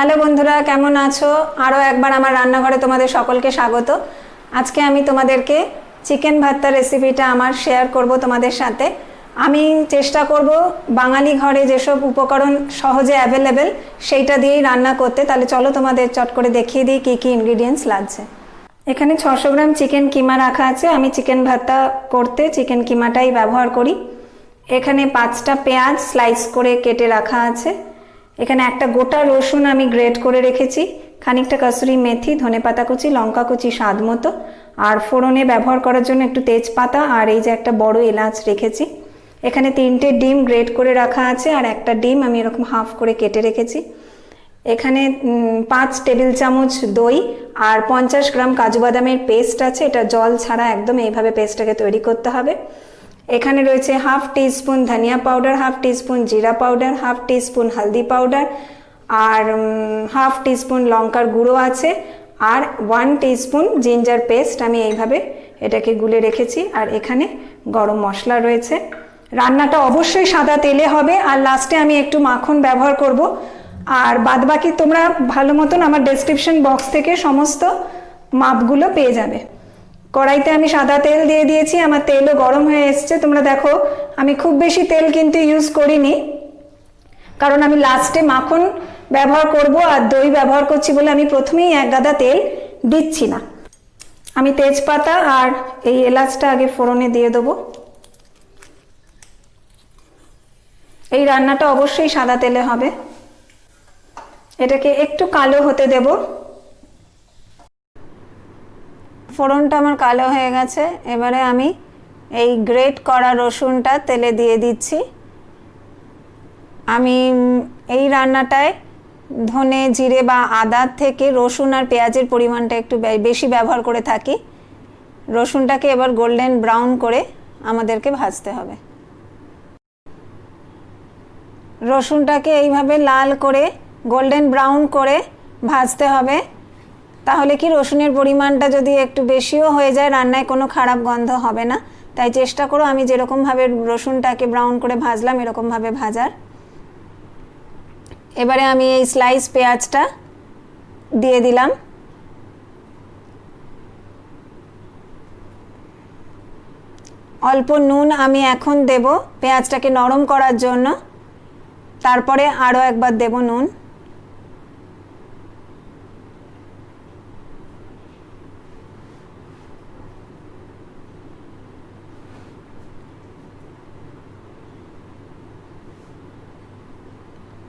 Hello বন্ধুরা, কেমন আছো? আরও একবার আমার রান্নাঘরে তোমাদের সকলকে স্বাগত। আজকে আমি তোমাদেরকে চিকেন ভর্তা রেসিপিটা আমার শেয়ার করব তোমাদের সাথে। আমি চেষ্টা করব বাঙালি ঘরে যেসব উপকরণ সহজে অ্যাভেলেবেল সেইটা দিয়েই রান্না করতে। তাহলে চলো তোমাদের চট করে দেখিয়ে দিই কী কী ইনগ্রিডিয়েন্টস লাগছে। এখানে 600 গ্রাম চিকেন কিমা রাখা আছে। আমি চিকেন ভর্তা করতে চিকেন কিমাটাই ব্যবহার করি। এখানে 5টা পেঁয়াজ স্লাইস করে কেটে রাখা আছে। এখানে একটা গোটা রসুন আমি গ্রেট করে রেখেছি, খানিকটা কসুরি মেথি, ধনেপাতা কুচি, লঙ্কা কুচি স্বাদ মতো, আর ফোড়নে ব্যবহার করার জন্য একটু তেজপাতা, আর এই যে একটা বড় এলাচ রেখেছি। এখানে 3টে ডিম গ্রেট করে রাখা আছে, আর একটা ডিম আমি এরকম হাফ করে কেটে রেখেছি। এখানে 5 টেবিল চামচ দই আর 50 গ্রাম কাজু বাদামের পেস্ট আছে। এটা জল ছাড়া একদম এইভাবে পেস্টটাকে তৈরি করতে হবে। এখানে রয়েছে হাফ টিস্পুন ধনিয়া পাউডার, হাফ টিস্পুন জিরা পাউডার, হাফ টিস্পুন হলদি পাউডার, আর হাফ টিস্পুন লঙ্কার গুঁড়ো আছে, আর 1 টিস্পুন জিঞ্জার পেস্ট। আমি এইভাবে এটাকে গুলে রেখেছি। আর এখানে গরম মশলা রয়েছে। রান্নাটা অবশ্যই সাদা তেলে হবে, আর লাস্টে আমি একটু মাখন ব্যবহার করব। আর বাদবাকি তোমরা ভালো মতন আমার ডেসক্রিপশন বক্স থেকে সমস্ত মাপগুলো পেয়ে যাবে। কড়াইতে আমি সাদা তেল দিয়ে দিয়েছি, আমার তেলও গরম হয়ে এসছে। তোমরা দেখো আমি খুব বেশি তেল কিন্তু ইউজ করিনি, কারণ আমি লাস্টে মাখন ব্যবহার করব আর দই ব্যবহার করছি বলে আমি প্রথমেই এক গাদা তেল দিচ্ছি না। আমি তেজপাতা আর এই এলাচটা আগে ফোড়নে দিয়ে দেবো। এই রান্নাটা অবশ্যই সাদা তেলে হবে। এটাকে একটু কালো হতে দেব। ফোড়নটা আমার কালো হয়ে গেছে। এবারে আমি এই গ্রেট করা রসুনটা তেলে দিয়ে দিচ্ছি। আমি এই রান্নাটায় ধনে জিরে বা আদার থেকে রসুন আর পেঁয়াজের পরিমাণটা একটু বেশি ব্যবহার করে থাকি। রসুনটাকে এবার গোল্ডেন ব্রাউন করে আমাদেরকে ভাজতে হবে। রসুনটাকে এইভাবে লাল করে গোল্ডেন ব্রাউন করে ভাজতে হবে। তাহলে কি রসুনের পরিমাণটা যদি একটু বেশিও হয়ে যায় রান্নায় কোনো খারাপ গন্ধ হবে না। তাই চেষ্টা করো আমি যেরকমভাবে রসুনটাকে ব্রাউন করে ভাজলাম এরকমভাবে ভাজার। এবারে আমি এই স্লাইস পেঁয়াজটা দিয়ে দিলাম। অল্প নুন আমি এখন দেব পেঁয়াজটাকে নরম করার জন্য, তারপরে আরও একবার দেব নুন।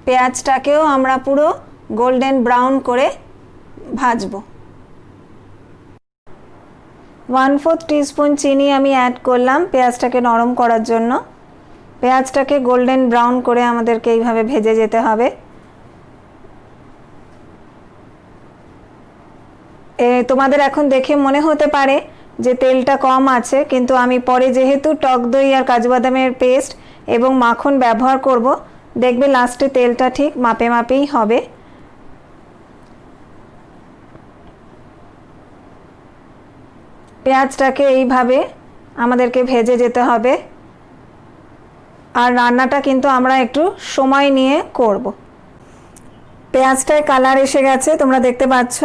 পেঁয়াজটাকেও আমরা পুরো গোল্ডেন ব্রাউন করে ভাজবো। 1/4 টিস্পুন চিনি আমি অ্যাড করলাম পেঁয়াজটাকে নরম করার জন্য। পেঁয়াজটাকে গোল্ডেন ব্রাউন করে আমাদেরকে এইভাবে ভেজে যেতে হবে। তোমাদের এখন দেখে মনে হতে পারে যে তেলটা কম আছে, কিন্তু আমি পরে যেহেতু টক দই আর কাজু বাদামের পেস্ট এবং মাখন ব্যবহার করব, দেখবে লাস্টে তেলটা ঠিক মাপে মাপেই হবে। পেঁয়াজটাকে এইভাবে আমাদেরকে ভেজে যেতে হবে। আর রান্নাটা কিন্তু আমরা একটু সময় নিয়ে করব। পেঁয়াজটায় কালার এসে গেছে, তোমরা দেখতে পাচ্ছ।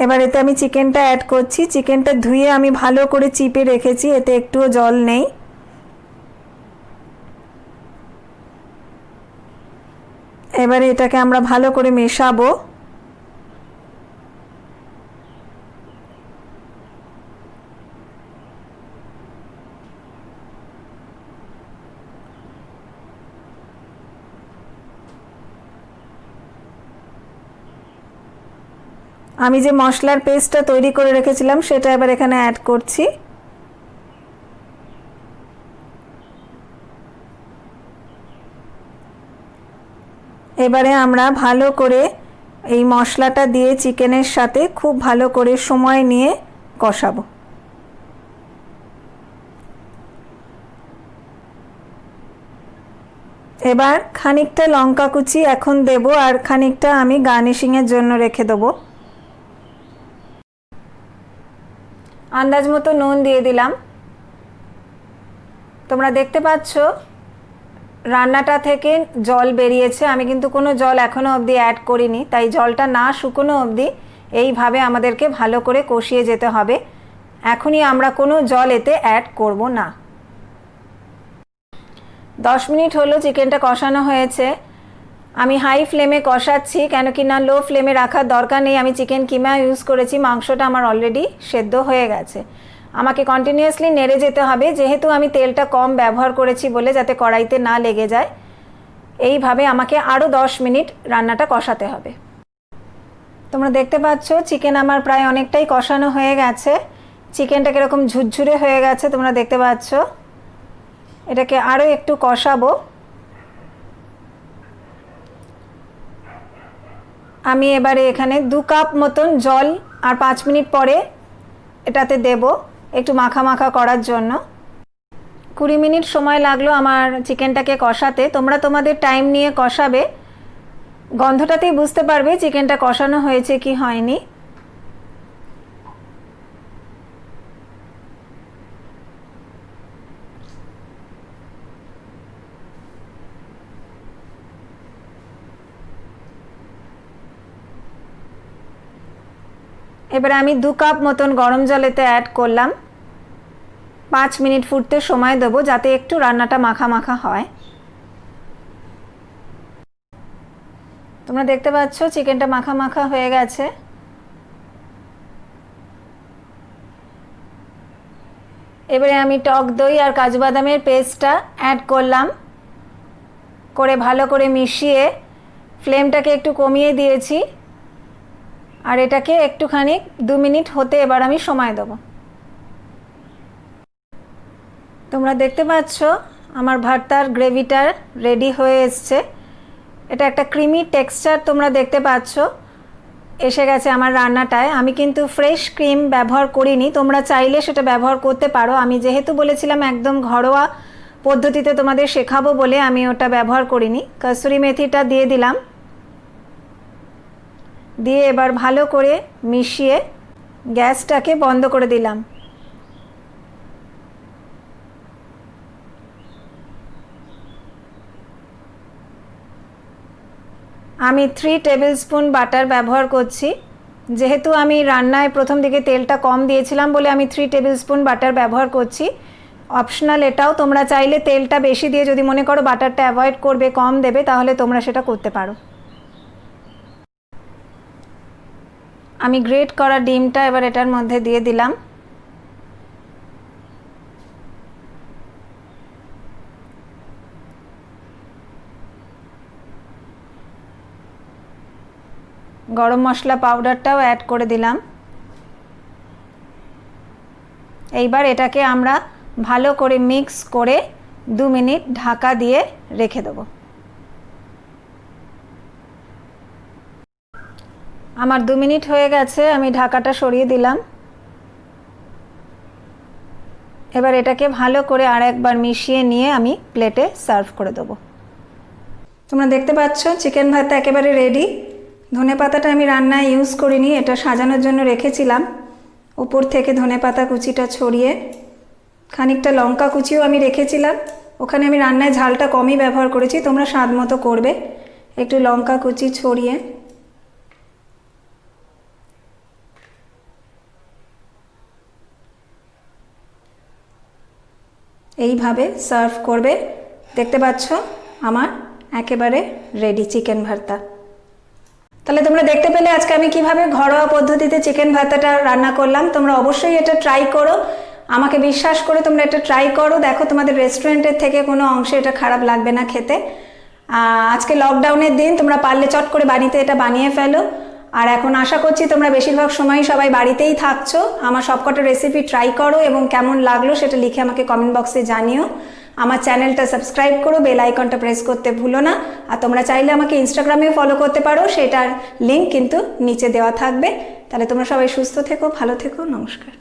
এবার এতে আমি চিকেনটা অ্যাড করছি। চিকেনটা ধুয়ে আমি ভালো করে চিপে রেখেছি, এতে একটুও জল নেই। এবারে এটাকে আমরা ভালো করে মেশাবো। আমি যে মশলার পেস্টটা তৈরি করে রেখেছিলাম সেটা এবার এখানে অ্যাড করছি। এবারে আমরা ভালো করে এই মশলাটা দিয়ে চিকেনের সাথে খুব ভালো করে সময় নিয়ে কষাবো। এবার খানিকটা লঙ্কা কুচি এখন দেব, আর খানিকটা আমি গার্নিশিংয়ের জন্য রেখে দেবো। আন্দাজ মতো নুন দিয়ে দিলাম। তোমরা দেখতে পাচ্ছ রান্নাটা থেকে জল বেরিয়েছে, আমি কিন্তু কোনো জল এখনও অবধি অ্যাড করিনি, তাই জলটা না শুকনো অবধি এইভাবে আমাদেরকে ভালো করে কষিয়ে যেতে হবে। এখনই আমরা কোনো জল এতে অ্যাড করব না। 10 মিনিট হলো চিকেনটা কষানো হয়েছে। আমি হাই ফ্লেমে কষাচ্ছি, কেন কি না লো ফ্লেমে রাখার দরকার নেই। আমি চিকেন কিমা ইউজ করেছি, মাংসটা আমার অলরেডি সেদ্ধ হয়ে গেছে। আমাকে কন্টিনিউয়াসলি নেড়ে যেতে হবে, যেহেতু আমি তেলটা কম ব্যবহার করেছি বলে, যাতে কড়াইতে না লেগে যায়। এইভাবে আমাকে আরও 10 মিনিট রান্নাটা কষাতে হবে। তোমরা দেখতে পাচ্ছ চিকেন আমার প্রায় অনেকটাই কষানো হয়ে গেছে। চিকেনটা কীরকম ঝুরঝুরে হয়ে গেছে তোমরা দেখতে পাচ্ছ। এটাকে আরও একটু কষাবো। আমি এবারে এখানে 2 কাপ মতন জল আর 5 মিনিট পরে এটাতে দেব, একটু মাখা মাখা করার জন্য। 20 মিনিট সময় লাগলো আমার চিকেনটাকে কষাতে। তোমরা তোমাদের টাইম নিয়ে কষাবে, গন্ধটাতেই বুঝতে পারবে চিকেনটা কষানো হয়েছে কি হয়নি। এবারে আমি 2 কাপ মতন গরম জলেতে অ্যাড করলাম। 5 মিনিট ফুটতে সময় দেবো, যাতে একটু রান্নাটা মাখা মাখা হয়। তোমরা দেখতে পাচ্ছ চিকেনটা মাখা মাখা হয়ে গেছে। এবারে আমি টক দই আর কাজু বাদামের পেস্টটা অ্যাড করলাম, করে ভালো করে মিশিয়ে ফ্লেমটাকে একটু কমিয়ে দিয়েছি। আর এটাকে একটুখানি 2 মিনিট হতে এবার আমি সময় দেব। তোমরা দেখতে পাচ্ছ আমার ভর্তার গ্রেভিটা রেডি হয়ে এসছে। এটা একটা ক্রিমি টেক্সচার তোমরা দেখতে পাচ্ছ এসে গেছে আমার রান্নাটায়। আমি কিন্তু ফ্রেশ ক্রিম ব্যবহার করিনি, তোমরা চাইলে সেটা ব্যবহার করতে পারো। আমি যেহেতু বলেছিলাম একদম ঘরোয়া পদ্ধতিতে তোমাদের শেখাবো বলে আমি ওটা ব্যবহার করিনি। কসুরি মেথিটা দিয়ে দিলাম, দিয়ে এবার ভালো করে মিশিয়ে গ্যাসটাকে বন্ধ করে দিলাম। আমি 3 টেবিল স্পুন বাটার ব্যবহার করছি। যেহেতু আমি রান্নায় প্রথম দিকে তেলটা কম দিয়েছিলাম বলে আমি 3 টেবিল স্পুন বাটার ব্যবহার করছি। অপশনাল এটাও, তোমরা চাইলে তেলটা বেশি দিয়ে যদি মনে করো বাটারটা অ্যাভয়েড করবে, কম দেবে, তাহলে তোমরা সেটা করতে পারো। আমি গ্রেট করা ডিমটা এবার এটার মধ্যে দিয়ে দিলাম। গরম মশলা পাউডারটাও অ্যাড করে দিলাম। এইবার এটাকে আমরা ভালো করে মিক্স করে 2 মিনিট ঢাকা দিয়ে রেখে দেব। আমার 2 মিনিট হয়ে গেছে, আমি ঢাকাটা সরিয়ে দিলাম। এবার এটাকে ভালো করে আর একবার মিশিয়ে নিয়ে আমি প্লেটে সার্ভ করে দেবো। তোমরা দেখতে পাচ্ছ চিকেন ভাতটা একেবারে রেডি। ধনেপাতাটা আমি রান্নায় ইউজ করিনি, এটা সাজানোর জন্য রেখেছিলাম। উপর থেকে ধনেপাতা কুচিটা ছড়িয়ে, খানিকটা লঙ্কা কুচিও আমি রেখেছিলাম। ওখানে আমি রান্নায় ঝালটা কমই ব্যবহার করেছি, তোমরা স্বাদ মতো করবে। একটু লঙ্কা কুচি ছড়িয়ে এইভাবে সার্ভ করবে। দেখতে পাচ্ছ আমার একেবারে রেডি চিকেন ভর্তা। তাহলে তোমরা দেখতে পেলে আজকে আমি কিভাবে ঘরোয়া পদ্ধতিতে চিকেন ভর্তাটা রান্না করলাম। তোমরা অবশ্যই এটা ট্রাই করো, আমাকে বিশ্বাস করে তোমরা এটা ট্রাই করো। দেখো তোমাদের রেস্টুরেন্টের থেকে কোনো অংশে এটা খারাপ লাগবে না খেতে। আজকে লকডাউনের দিন, তোমরা পারলে চট করে বাড়িতে এটা বানিয়ে ফেলো। আর এখন আশা করছি তোমরা বেশিরভাগ সময়ই সবাই বাড়িতেই থাকছো। আমার সবকটা রেসিপি ট্রাই করো এবং কেমন লাগলো সেটা লিখে আমাকে কমেন্ট বক্সে জানিও। আমার চ্যানেলটা সাবস্ক্রাইব করো, বেল আইকনটা প্রেস করতে ভুলো না। আর তোমরা চাইলে আমাকে ইনস্টাগ্রামেও ফলো করতে পারো, সেটার লিঙ্ক কিন্তু নিচে দেওয়া থাকবে। তাহলে তোমরা সবাই সুস্থ থেকো, ভালো থেকো, নমস্কার।